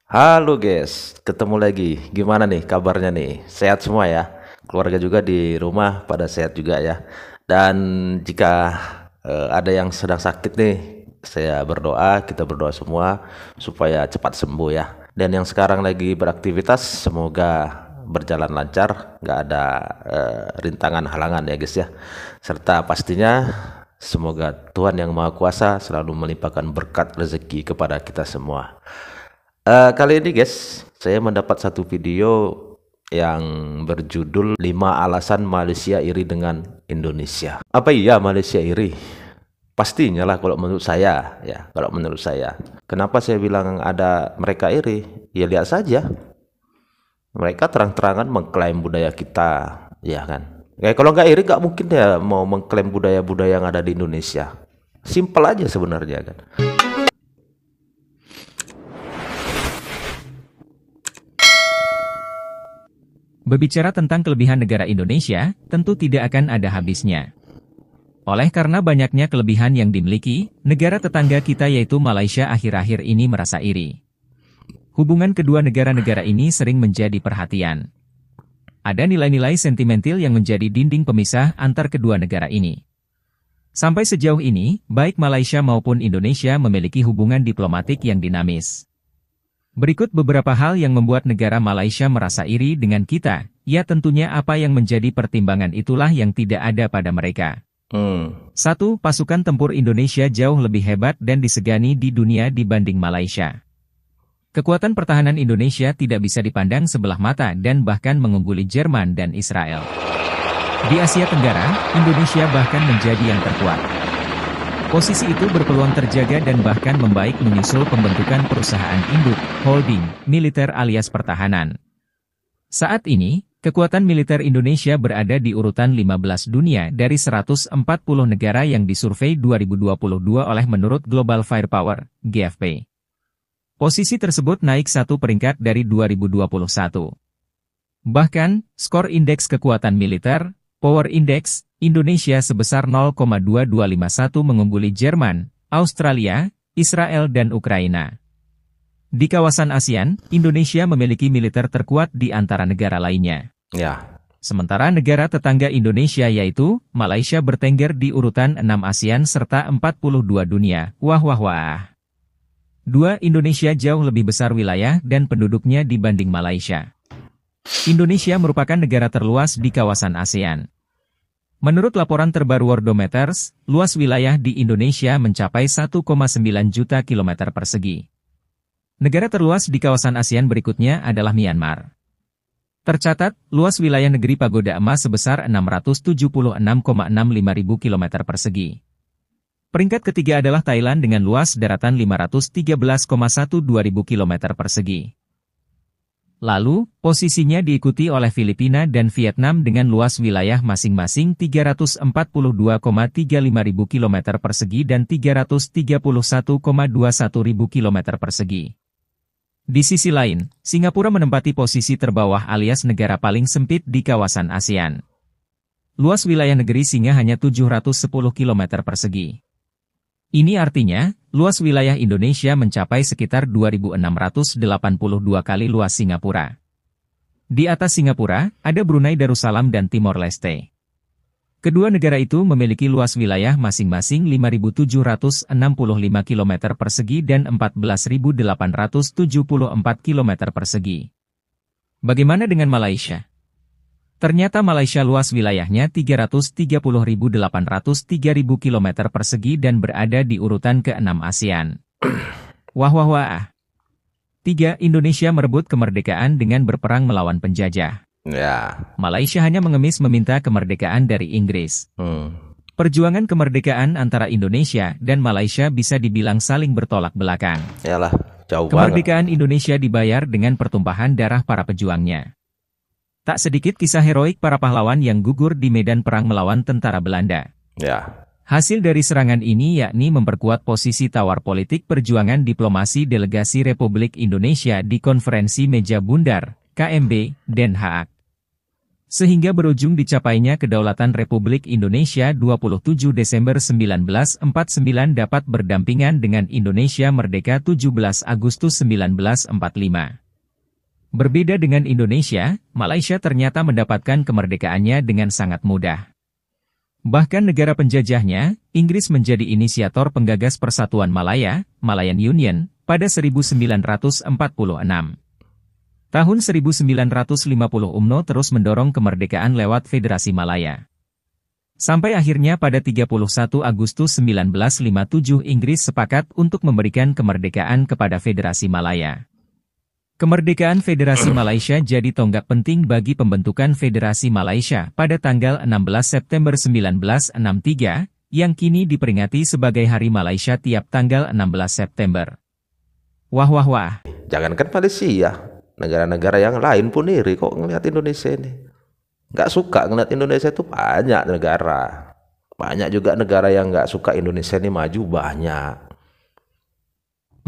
Halo guys, ketemu lagi. Gimana nih kabarnya nih? Sehat semua ya? Keluarga juga di rumah pada sehat juga ya. Dan jika ada yang sedang sakit nih, saya berdoa, kita berdoa semua supaya cepat sembuh ya. Dan yang sekarang lagi beraktivitas, semoga berjalan lancar, nggak ada rintangan halangan ya guys ya. Serta pastinya semoga Tuhan yang Maha Kuasa selalu melimpahkan berkat rezeki kepada kita semua. Kali ini guys, saya mendapat satu video yang berjudul 5 alasan Malaysia iri dengan Indonesia. Apa iya Malaysia iri? Pastinya lah kalau menurut saya ya, kalau menurut saya. Kenapa saya bilang ada mereka iri? Ya lihat saja. Mereka terang-terangan mengklaim budaya kita, ya kan? Kalau nggak iri nggak mungkin ya mau mengklaim budaya-budaya yang ada di Indonesia. Simpel aja sebenarnya kan. Berbicara tentang kelebihan negara Indonesia, tentu tidak akan ada habisnya. Oleh karena banyaknya kelebihan yang dimiliki, negara tetangga kita yaitu Malaysia akhir-akhir ini merasa iri. Hubungan kedua negara-negara ini sering menjadi perhatian. Ada nilai-nilai sentimental yang menjadi dinding pemisah antar kedua negara ini. Sampai sejauh ini, baik Malaysia maupun Indonesia memiliki hubungan diplomatik yang dinamis. Berikut beberapa hal yang membuat negara Malaysia merasa iri dengan kita, ya tentunya apa yang menjadi pertimbangan itulah yang tidak ada pada mereka. 1. Pasukan tempur Indonesia jauh lebih hebat dan disegani di dunia dibanding Malaysia. Kekuatan pertahanan Indonesia tidak bisa dipandang sebelah mata dan bahkan mengungguli Jerman dan Israel. Di Asia Tenggara, Indonesia bahkan menjadi yang terkuat. Posisi itu berpeluang terjaga dan bahkan membaik menyusul pembentukan perusahaan induk, holding, militer alias pertahanan. Saat ini, kekuatan militer Indonesia berada di urutan 15 dunia dari 140 negara yang disurvei 2022 oleh menurut Global Firepower, GFP. Posisi tersebut naik satu peringkat dari 2021. Bahkan, skor indeks kekuatan militer, Power Index, Indonesia sebesar 0,2251 mengungguli Jerman, Australia, Israel dan Ukraina. Di kawasan ASEAN, Indonesia memiliki militer terkuat di antara negara lainnya. Ya. Sementara negara tetangga Indonesia yaitu, Malaysia bertengger di urutan 6 ASEAN serta 42 dunia. Wah wah wah. 2. Indonesia jauh lebih besar wilayah dan penduduknya dibanding Malaysia. Indonesia merupakan negara terluas di kawasan ASEAN. Menurut laporan terbaru Worldometers, luas wilayah di Indonesia mencapai 1,9 juta kilometer persegi. Negara terluas di kawasan ASEAN berikutnya adalah Myanmar. Tercatat, luas wilayah negeri Pagoda Emas sebesar 676,65 ribu kilometer persegi. Peringkat ketiga adalah Thailand dengan luas daratan 513,12 ribu kilometer persegi. Lalu, posisinya diikuti oleh Filipina dan Vietnam dengan luas wilayah masing-masing 342,35 ribu kilometer persegi dan 331,21 ribu kilometer persegi. Di sisi lain, Singapura menempati posisi terbawah alias negara paling sempit di kawasan ASEAN. Luas wilayah negeri Singa hanya 710 kilometer persegi. Ini artinya, luas wilayah Indonesia mencapai sekitar 2.682 kali luas Singapura. Di atas Singapura, ada Brunei Darussalam dan Timor Leste. Kedua negara itu memiliki luas wilayah masing-masing 5.765 km persegi dan 14.874 km persegi. Bagaimana dengan Malaysia? Ternyata Malaysia luas wilayahnya 330.803 km persegi dan berada di urutan ke-6 ASEAN. Wah wah wah. 3. Indonesia merebut kemerdekaan dengan berperang melawan penjajah. Ya. Malaysia hanya mengemis meminta kemerdekaan dari Inggris. Perjuangan kemerdekaan antara Indonesia dan Malaysia bisa dibilang saling bertolak belakang. Yalah, jauh banget. Kemerdekaan Indonesia dibayar dengan pertumpahan darah para pejuangnya. Tak sedikit kisah heroik para pahlawan yang gugur di medan perang melawan tentara Belanda. Ya. Hasil dari serangan ini yakni memperkuat posisi tawar politik perjuangan diplomasi delegasi Republik Indonesia di Konferensi Meja Bundar, KMB, Den Haag. sehingga berujung dicapainya kedaulatan Republik Indonesia 27 Desember 1949 dapat berdampingan dengan Indonesia merdeka 17 Agustus 1945. Berbeda dengan Indonesia, Malaysia ternyata mendapatkan kemerdekaannya dengan sangat mudah. Bahkan negara penjajahnya, Inggris menjadi inisiator penggagas Persatuan Malaya, Malayan Union, pada 1946. Tahun 1950 UMNO terus mendorong kemerdekaan lewat Federasi Malaya. Sampai akhirnya pada 31 Agustus 1957 Inggris sepakat untuk memberikan kemerdekaan kepada Federasi Malaya. Kemerdekaan Federasi Malaysia jadi tonggak penting bagi pembentukan Federasi Malaysia pada tanggal 16 September 1963, yang kini diperingati sebagai Hari Malaysia tiap tanggal 16 September. Wah wah wah. Jangankan Malaysia, negara-negara yang lain pun iri kok ngelihat Indonesia ini. Nggak suka ngelihat Indonesia itu banyak negara. Banyak juga negara yang nggak suka Indonesia ini maju, banyak.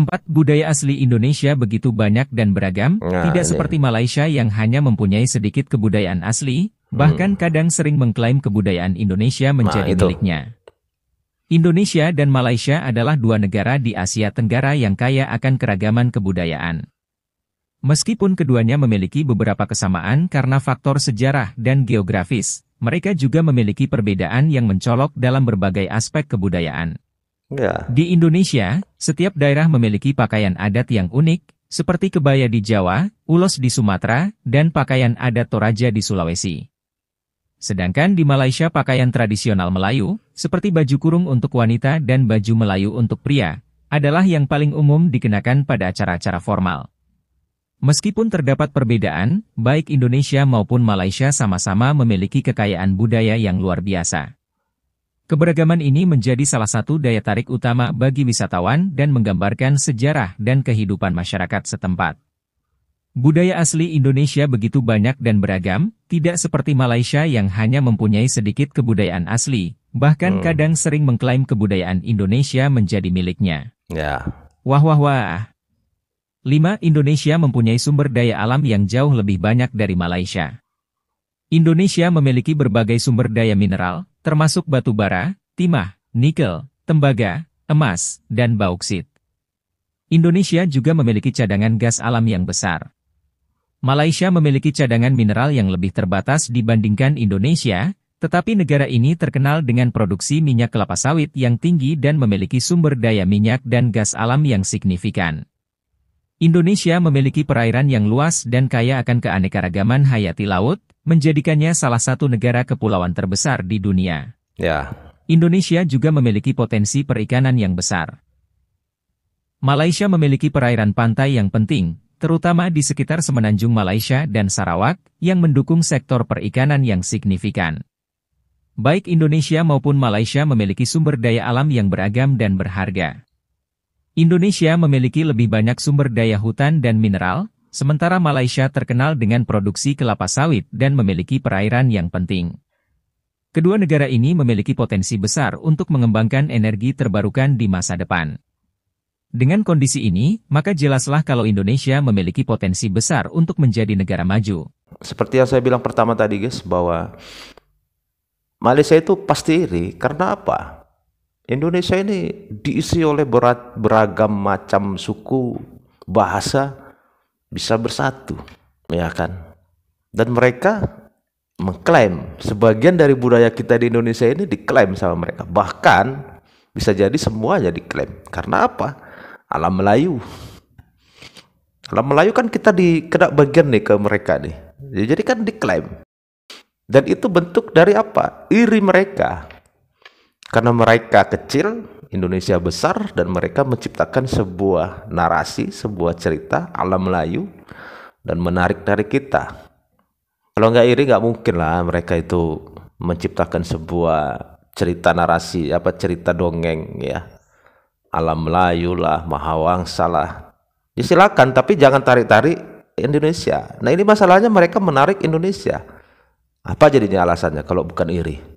4. Budaya asli Indonesia begitu banyak dan beragam, tidak seperti Malaysia yang hanya mempunyai sedikit kebudayaan asli, bahkan kadang sering mengklaim kebudayaan Indonesia menjadi miliknya. Indonesia dan Malaysia adalah dua negara di Asia Tenggara yang kaya akan keragaman kebudayaan. Meskipun keduanya memiliki beberapa kesamaan karena faktor sejarah dan geografis, mereka juga memiliki perbedaan yang mencolok dalam berbagai aspek kebudayaan. Di Indonesia, setiap daerah memiliki pakaian adat yang unik, seperti kebaya di Jawa, ulos di Sumatera, dan pakaian adat Toraja di Sulawesi. Sedangkan di Malaysia pakaian tradisional Melayu, seperti baju kurung untuk wanita dan baju Melayu untuk pria, adalah yang paling umum dikenakan pada acara-acara formal. Meskipun terdapat perbedaan, baik Indonesia maupun Malaysia sama-sama memiliki kekayaan budaya yang luar biasa. Keberagaman ini menjadi salah satu daya tarik utama bagi wisatawan dan menggambarkan sejarah dan kehidupan masyarakat setempat. Budaya asli Indonesia begitu banyak dan beragam, tidak seperti Malaysia yang hanya mempunyai sedikit kebudayaan asli, bahkan kadang sering mengklaim kebudayaan Indonesia menjadi miliknya. Wah wah wah. 5. Indonesia mempunyai sumber daya alam yang jauh lebih banyak dari Malaysia. Indonesia memiliki berbagai sumber daya mineral, termasuk batu bara, timah, nikel, tembaga, emas, dan bauksit. Indonesia juga memiliki cadangan gas alam yang besar. Malaysia memiliki cadangan mineral yang lebih terbatas dibandingkan Indonesia, tetapi negara ini terkenal dengan produksi minyak kelapa sawit yang tinggi dan memiliki sumber daya minyak dan gas alam yang signifikan. Indonesia memiliki perairan yang luas dan kaya akan keanekaragaman hayati laut, menjadikannya salah satu negara kepulauan terbesar di dunia. Indonesia juga memiliki potensi perikanan yang besar. Malaysia memiliki perairan pantai yang penting, terutama di sekitar semenanjung Malaysia dan Sarawak, yang mendukung sektor perikanan yang signifikan. Baik Indonesia maupun Malaysia memiliki sumber daya alam yang beragam dan berharga. Indonesia memiliki lebih banyak sumber daya hutan dan mineral, sementara Malaysia terkenal dengan produksi kelapa sawit dan memiliki perairan yang penting. Kedua negara ini memiliki potensi besar untuk mengembangkan energi terbarukan di masa depan. Dengan kondisi ini, maka jelaslah kalau Indonesia memiliki potensi besar untuk menjadi negara maju. Seperti yang saya bilang pertama tadi guys, bahwa Malaysia itu pasti iri, karena apa? Indonesia ini diisi oleh beragam macam suku, bahasa, bisa bersatu, ya kan? Dan mereka mengklaim, sebagian dari budaya kita di Indonesia ini diklaim sama mereka. Bahkan, bisa jadi semuanya diklaim. Karena apa? Alam Melayu. Alam Melayu kan kita kena bagian nih ke mereka nih. Jadi kan diklaim. Dan itu bentuk dari apa? Iri mereka. Karena mereka kecil, Indonesia besar, dan mereka menciptakan sebuah narasi, sebuah cerita alam Melayu, dan menarik-narik kita. Kalau nggak iri, nggak mungkin lah mereka itu menciptakan sebuah cerita narasi, cerita dongeng ya. Alam Melayu lah, Mahawangsa lah. Ya silakan, tapi jangan tarik-tarik Indonesia. Nah ini masalahnya, mereka menarik Indonesia. Apa jadinya alasannya kalau bukan iri?